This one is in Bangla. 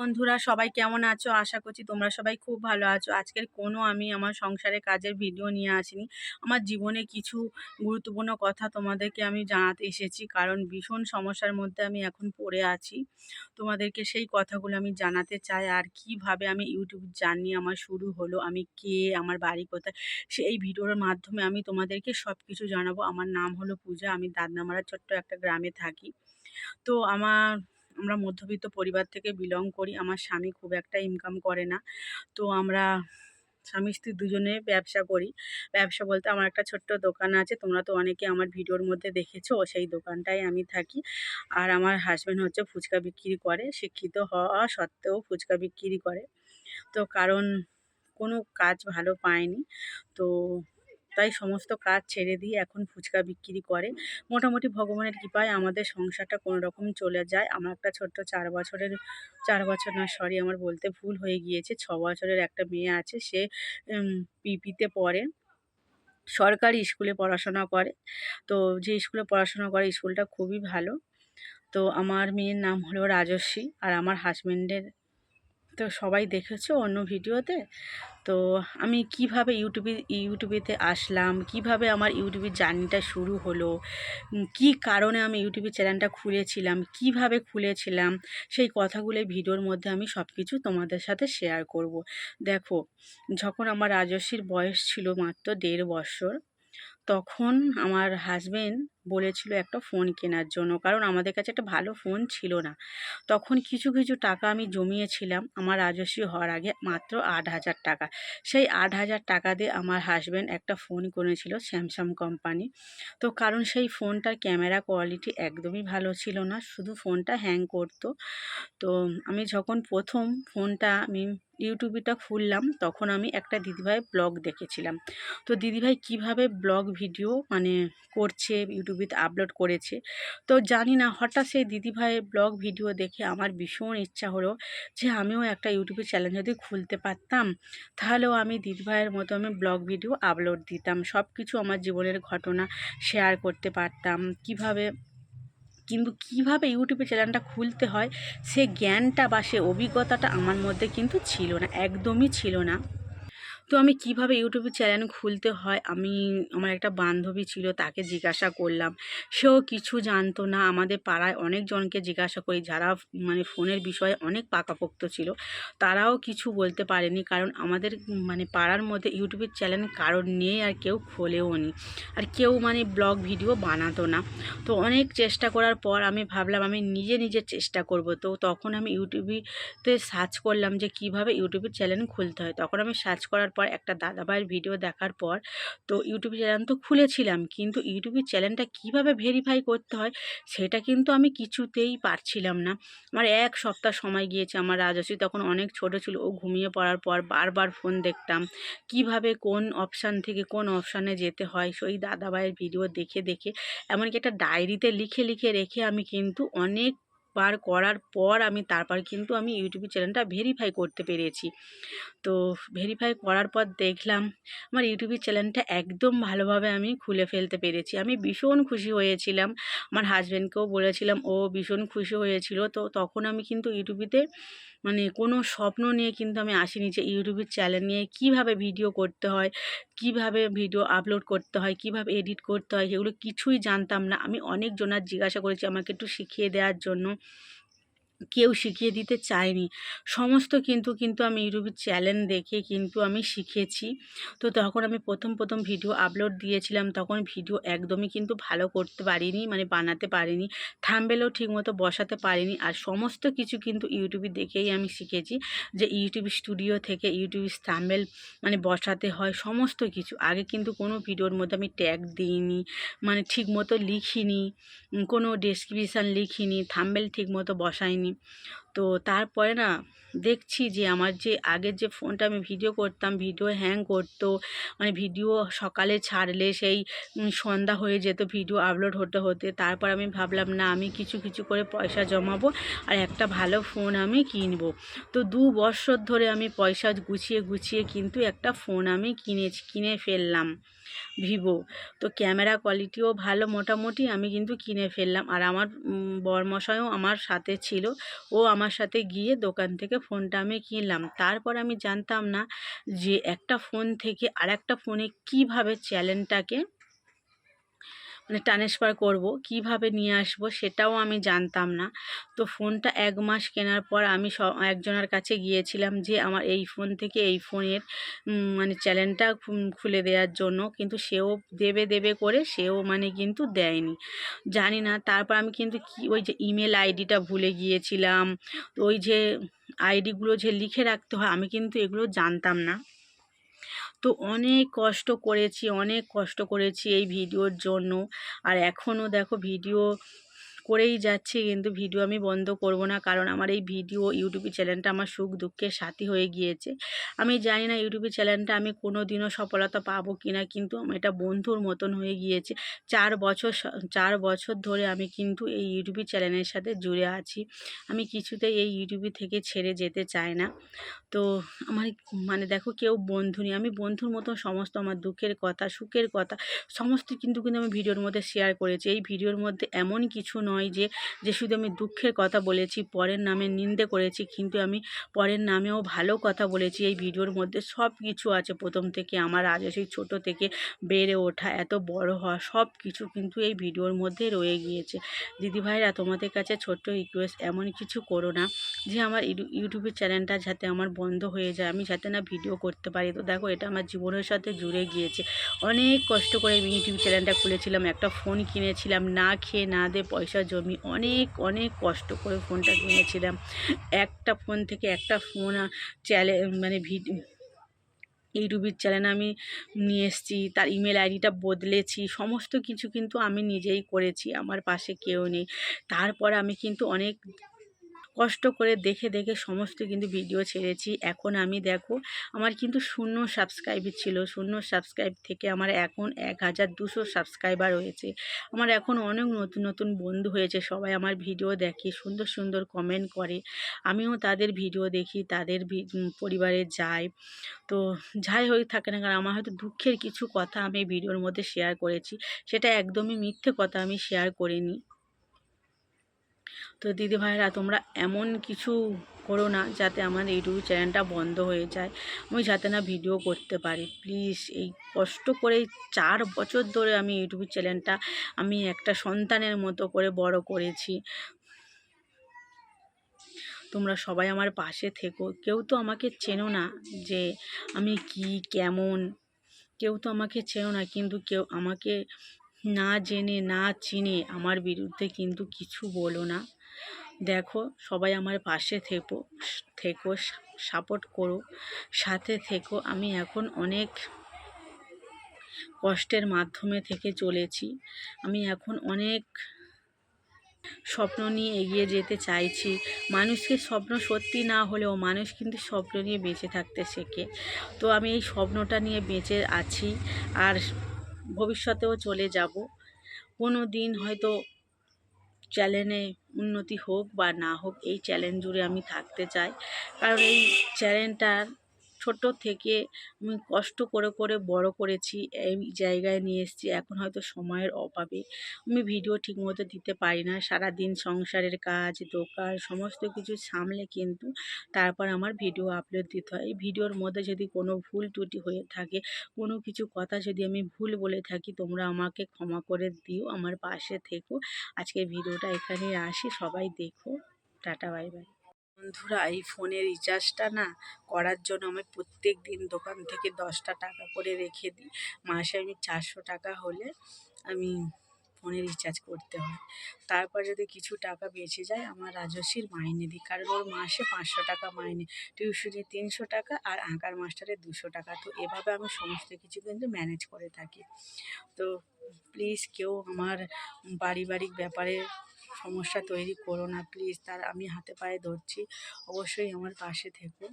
বন্ধুরা, সবাই কেমন আছো? আশা করছি তোমরা সবাই খুব ভালো আছো। আজকের কোনো আমি আমার সংসারের কাজের ভিডিও নিয়ে আসিনি। আমার জীবনে কিছু গুরুত্বপূর্ণ কথা তোমাদেরকে আমি জানাতে এসেছি। কারণ ভীষণ সমস্যার মধ্যে আমি এখন পড়ে আছি। তোমাদেরকে সেই কথাগুলো আমি জানাতে চাই। আর কিভাবে আমি ইউটিউব জার্নি আমার শুরু হলো, আমি কে, আমার বাড়ি কোথায়, সেই ভিডিওর মাধ্যমে আমি তোমাদেরকে সবকিছু জানাবো। আমার নাম হলো পূজা। আমি দাদনামারা ছোট্ট একটা গ্রামে থাকি। তো আমরা মধ্যবিত্ত পরিবার থেকে বিলং করি। আমার স্বামী খুব একটা ইনকাম করে না। তো আমরা স্বামী-স্ত্রী দুজনে ব্যবসা করি। ব্যবসা বলতে আমার একটা ছোট্ট দোকান আছে। তোমরা তো অনেকে আমার ভিডিওর মধ্যে দেখেছো। সেই দোকানটায় আমি থাকি। আর আমার হাসব্যান্ড হচ্ছে ফুচকা বিক্রি করে। শিক্ষিত হওয়া সত্ত্বেও ফুচকা বিক্রি করে। তো কারণ কোনো কাজ ভালো পায়নি। তো তাই সমস্ত কাজ ছেড়ে দিয়ে এখন ফুচকা বিক্রি করে। মোটামুটি ভগবানের কৃপায় আমাদের সংসারটা কোনোরকম চলে যায়। আমার একটা ছোট্ট ৪ বছরের, ৪ বছর না, সরি, আমার বলতে ভুল হয়ে গিয়েছে। ৬ বছরের একটা মেয়ে আছে। সে পিপিতে পড়ে। সরকারি স্কুলে পড়াশোনা করে। তো যে স্কুলে পড়াশোনা করে স্কুলটা খুবই ভালো। তো আমার মেয়ের নাম হলো রাজস্বী। আর আমার হাসব্যান্ডের তো সবাই দেখেছো অন্য ভিডিওতে। তো আমি কিভাবে ইউটিউবেতে আসলাম, কিভাবে আমার ইউটিউবের জার্নিটা শুরু হলো, কি কারণে আমি ইউটিউবের চ্যানেলটা খুলেছিলাম, কিভাবে খুলেছিলাম, সেই কথাগুলো এই ভিডিওর মধ্যে আমি সব কিছু তোমাদের সাথে শেয়ার করব। দেখো, যখন আমার রাজস্বীর বয়স ছিল মাত্র ১.৫ বছর, তখন আমার হাসব্যান্ড বলেছিল একটা ফোন কেনার জন্য। কারণ আমাদের কাছে একটা ভালো ফোন ছিল না। তখন কিছু, কিছু টাকা আমি জমিয়েছিলাম আমার রাজস্বী হওয়ার আগে, মাত্র ৮,০০০ টাকা। সেই ৮,০০০ টাকা দিয়ে আমার হাসব্যান্ড একটা ফোন কিনেছিল স্যামসাং কোম্পানি। তো কারণ সেই ফোনটার ক্যামেরা কোয়ালিটি একদমই ভালো ছিল না, শুধু ফোনটা হ্যাং করতো। তো আমি যখন প্রথম ফোনটা আমি ইউটিউবটা খুললাম, তখন আমি একটা দিদিভাইয়ের ব্লগ দেখেছিলাম। তো দিদিভাই কিভাবে ব্লগ ভিডিও করছে, ইউটিউবেতে আপলোড করেছে। তো জানি না, হঠাৎ সেই দিদিভাইয়ের ব্লগ ভিডিও দেখে আমার ভীষণ ইচ্ছা হলো যে আমিও একটা ইউটিউবের চ্যানেল যদি খুলতে পারতাম, তাহলেও আমি দিদিভাইয়ের মতো আমি ব্লগ ভিডিও আপলোড দিতাম। সব কিছু আমার জীবনের ঘটনা শেয়ার করতে পারতাম। কিভাবে ইউটিউবে চ্যানেলটা খুলতে হয়, সে জ্ঞানটা বা সে অভিজ্ঞতাটা আমার মধ্যে কিন্তু ছিল না, একদমই ছিল না। তো আমি কিভাবে ইউটিউবে চ্যানেল খুলতে হয়, আমার একটা বান্ধবী ছিল, তাকে জিজ্ঞাসা করলাম। সেও কিছু জানতো না। আমাদের পাড়ায় অনেকজনকে জিজ্ঞাসা করি, যারা ফোনের বিষয়ে অনেক পাকাপোক্ত ছিল। তারাও কিছু বলতে পারেনি। কারণ আমাদের পাড়ার মধ্যে ইউটিউবের চ্যানেল কারোর নেই, আর কেউ খোলেও নি, আর কেউ ব্লগ ভিডিও বানাতো না। তো অনেক চেষ্টা করার পর আমি ভাবলাম আমি নিজে নিজে চেষ্টা করব। তো তখন আমি ইউটিউবেতে সার্চ করলাম যে কিভাবে ইউটিউবের চ্যানেল খুলতে হয়। তখন আমি সার্চ করার পর একটা দাদাভাইয়ের ভিডিও দেখার পর তো ইউটিউব চ্যানেল তো খুলেছিলাম, কিন্তু ইউটিউবের চ্যানেলটা কিভাবে ভেরিফাই করতে হয় সেটা কিন্তু আমি কিছুতেই পারছিলাম না। আমার ১ সপ্তাহ সময় গিয়েছে। আমার রাজস্বী তখন অনেক ছোট ছিল। ও ঘুমিয়ে পড়ার পর বারবার ফোন দেখতাম, কিভাবে কোন অপশান থেকে কোন অপশানে যেতে হয় সেই দাদাভাইয়ের ভিডিও দেখে দেখে, এমনকি একটা ডায়েরিতে লিখে লিখে রেখে আমি কিন্তু অনেকবার করার পর তারপর কিন্তু আমি ইউটিউব চ্যানেলটা ভেরিফাই করতে পেরেছি। তো ভেরিফাই করার পর দেখলাম আমার ইউটিউবের চ্যানেলটা একদম ভালোভাবে আমি খুলে ফেলতে পেরেছি। আমি ভীষণ খুশি হয়েছিলাম। আমার হাসব্যান্ডকেও বলেছিলাম, ও ভীষণ খুশি হয়েছিল। তো তখন আমি কিন্তু ইউটিউবেতে কোনো স্বপ্ন নিয়ে কিন্তু আমি আসিনি যে ইউটিউবের চ্যানেল নিয়ে কিভাবে ভিডিও করতে হয়, কিভাবে ভিডিও আপলোড করতে হয়, কিভাবে এডিট করতে হয়, সেগুলো কিছুই জানতাম না। আমি অনেকজনার জিজ্ঞাসা করেছি আমাকে একটু শিখিয়ে দেওয়ার জন্য। কেউ শিখিয়ে দিতে চায়নি। সমস্ত কিন্তু আমি ইউটিউবের চ্যানেল দেখে কিন্তু আমি শিখেছি। তো তখন আমি প্রথম ভিডিও আপলোড দিয়েছিলাম, তখন ভিডিও একদমই কিন্তু ভালো করতে পারিনি, বানাতে পারিনি। থাম্বনেলও ঠিকমতো বসাতে পারিনি। আর সমস্ত কিছু কিন্তু ইউটিউবে দেখেই আমি শিখেছি যে ইউটিউব স্টুডিও থেকে ইউটিউব থাম্বনেল বসাতে হয় সমস্ত কিছু। আগে কিন্তু কোনো ভিডিওর মধ্যে আমি ট্যাগ দিইনি, ঠিকমতো লিখিনি, কোনো ডেসক্রিপশান লিখিনি, থাম্বনেল ঠিকমতো বসাইনি। তো তারপরে না, দেখছি যে আমার যে আগের যে ফোনটা আমি ভিডিও করতাম, ভিডিও হ্যাং করতো। ভিডিও সকালে ছাড়লে সেই সন্ধ্যা হয়ে যেত ভিডিও আপলোড হতে হতে। তারপর আমি ভাবলাম, না, আমি কিছু কিছু করে পয়সা জমাবো আর একটা ভালো ফোন আমি কিনবো। তো ২ বছর ধরে আমি পয়সা গুছিয়ে গুছিয়ে কিন্তু একটা ফোন আমি কিনে ফেললাম, ভিভো। তো ক্যামেরা কোয়ালিটিও ভালো মোটামুটি, আমি কিন্তু কিনে ফেললাম। আর আমার বরমশাইও আমার সাথে ছিল, ও আমার সাথে গিয়ে দোকান থেকে ফোনটা আমি কিনলাম। তারপর আমি জানতাম না যে একটা ফোন থেকে আরেকটা ফোনে কীভাবে চ্যানেলটাকে মানে ট্রান্সফার করব, কিভাবে নিয়ে আসবো সেটাও আমি জানতাম না। তো ফোনটা ১ মাস কেনার পর আমি একজনের কাছে গিয়েছিলাম যে আমার এই ফোন থেকে এই ফোনের মানে চ্যানেলটা খুলে দেওয়ার জন্য। কিন্তু সেও দেবে দেবে করে সেও মানে কিন্তু দেয়নি। জানি না, তারপর আমি কিন্তু ওই যে ইমেল আইডিটা ভুলে গিয়েছিলাম। তো ওই যে আইডিগুলো যে লিখে রাখতে হয় আমি কিন্তু এগুলো জানতাম না। তো অনেক কষ্ট করেছি এই ভিডিওর জন্য। আর এখনও দেখো ভিডিও করেই যাচ্ছি, কিন্তু ভিডিও আমি বন্ধ করব না, কারণ আমার এই ভিডিও ইউটিউব চ্যানেলটা আমার সুখ দুঃখের সাথী হয়ে গিয়েছে। আমি জানি না ইউটিউব চ্যানেলটা আমি কোনো দিনও সফলতা পাবো কিনা, কিন্তু আমার এটা বন্ধুর মতন হয়ে গিয়েছে। 4 বছর ধরে আমি কিন্তু এই ইউটিউব চ্যানেলের সাথে জুড়ে আছি। আমি কিছুতেই এই ইউটিউব থেকে ছেড়ে যেতে চাই না। তো আমার মানে দেখো কেউ বন্ধু নেই, আমি বন্ধুর মতো সমস্ত আমার দুঃখের কথা, সুখের কথা সমস্ত কিন্তু আমি ভিডিওর মধ্যে শেয়ার করেছি। এই ভিডিওর মধ্যে এমন কিছু নয় যে শুধু আমি দুঃখের কথা বলেছি, পরের নামে নিন্দে করেছি, কিন্তু আমি পরের নামেও ভালো কথা বলেছি। এই ভিডিওর মধ্যে সব কিছু আছে, প্রথম থেকে আমার রাজস্বী ছোটো থেকে বেড়ে ওঠা, এত বড় হওয়া, সব কিছু কিন্তু এই ভিডিওর মধ্যে রয়ে গিয়েছে। দিদিভাইরা, তোমাদের কাছে ছোট্ট রিকোয়েস্ট, এমন কিছু করো না যে আমার ইউটিউবের চ্যানেলটা যাতে আমার বন্ধ হয়ে যায়, আমি যাতে না ভিডিও করতে পারি। তো দেখো এটা আমার জীবনের সাথে জুড়ে গিয়েছে। অনেক কষ্ট করে আমি ইউটিউব চ্যানেলটা খুলেছিলাম, একটা ফোন কিনেছিলাম, না খেয়ে না দিয়ে পয়সা জমি অনেক কষ্ট করে ফোনটা কিনেছিলাম। একটা ফোন থেকে একটা ফোন মানে ইউটিউবের চ্যানেল আমি নিয়ে এসেছি, তার ইমেল আইডিটা বদলেছি, সমস্ত কিছু কিন্তু আমি নিজেই করেছি, আমার পাশে কেউ নেই। তারপর আমি কিন্তু অনেক কষ্ট করে দেখে সমস্ত কিন্তু ভিডিও ছেড়েছি। এখন আমি দেখো আমার কিন্তু 0 সাবস্ক্রাইবার ছিল, 0 সাবস্ক্রাইব থেকে আমার এখন 1200 সাবস্ক্রাইবার হয়েছে। আমার এখন অনেক নতুন বন্ধু হয়েছে, সবাই আমার ভিডিও দেখে, সুন্দর কমেন্ট করে। আমিও তাদের ভিডিও দেখি, তাদের পরিবারে যাই। তো যাই হয়ে থাকে না কারণ আমার হয়তো দুঃখের কিছু কথা আমি ভিডিওর মধ্যে শেয়ার করেছি, সেটা একদমই মিথ্যে কথা আমি শেয়ার করিনি। তো দিদিভাইরা, তোমরা এমন কিছু করো না যাতে আমার ইউটিউব চ্যানেলটা বন্ধ হয়ে যায়, আমি যাতে না ভিডিও করতে পারি। প্লিজ, এই কষ্ট করে 4 বছর ধরে আমি ইউটিউব চ্যানেলটা আমি একটা সন্তানের মতো করে বড় করেছি। তোমরা সবাই আমার পাশে থেকো। কেউ তো আমাকে চেনো না যে আমি কি কেমন, কেউ তো আমাকে চেনো না, কিন্তু কেউ আমাকে না জেনে না চিনে আমার বিরুদ্ধে কিন্তু কিছু বলো না। দেখো সবাই আমার পাশে থেকো, সাপোর্ট করো, সাথে থেকো। আমি এখন অনেক কষ্টের মাধ্যমে থেকে চলেছি, আমি এখন অনেক স্বপ্ন নিয়ে এগিয়ে যেতে চাইছি। মানুষের স্বপ্ন সত্যি না হলেও মানুষ কিন্তু স্বপ্ন নিয়ে বেঁচে থাকতে শেখে। তো আমি এই স্বপ্নটা নিয়ে বেঁচে আছি, আর ভবিষ্যতেও চলে যাব। কোনো দিন হয়তো চ্যানেলে উন্নতি হোক বা না হোক, এই চ্যালেঞ্জ জুড়ে আমি থাকতে চাই। কারণ এই চ্যানেলটার ছোট থেকে আমি কষ্ট করে বড় করেছি, এই জায়গায় নিয়ে এসেছি। এখন হয়তো সময়ের অভাবে আমি ভিডিও ঠিকমতো দিতে পারি না, সারাদিন সংসারের কাজ, দোকান সমস্ত কিছু সামলে কিন্তু তারপর আমার ভিডিও আপলোড দিতে হয়। এই ভিডিওর মধ্যে যদি কোনো ভুল ত্রুটি হয়ে থাকে, কোনো কিছু কথা যদি আমি ভুল বলে থাকি, তোমরা আমাকে ক্ষমা করে দিও, আমার পাশে থেকো। আজকের ভিডিওটা এখানেই আসি, সবাই দেখো। Tata, bye bye. বন্ধুরা, এই ফোনের রিচার্জটা না করার জন্য আমি প্রত্যেক দিন দোকান থেকে 10টা টাকা করে রেখে দিই। মাসে আমি 400 টাকা হলে আমি ফোনে রিচার্জ করতে হয়। তারপর যদি কিছু টাকা বেঁচে যায় আমার রাজস্বীর মাইনে দিই, কারণ ওর মাসে 500 টাকা মাইনে, টিউশনি 300 টাকা আর আঁকার মাস্টারের 200 টাকা। তো এভাবে আমি সমস্ত কিছু কিন্তু ম্যানেজ করে থাকি। তো প্লিজ কেউ আমার পারিবারিক ব্যাপারে সমস্যা তৈরি করো না প্লিজ, তার আমি হাতে পায়ে ধরছি, অবশ্যই আমার পাশে থেকো।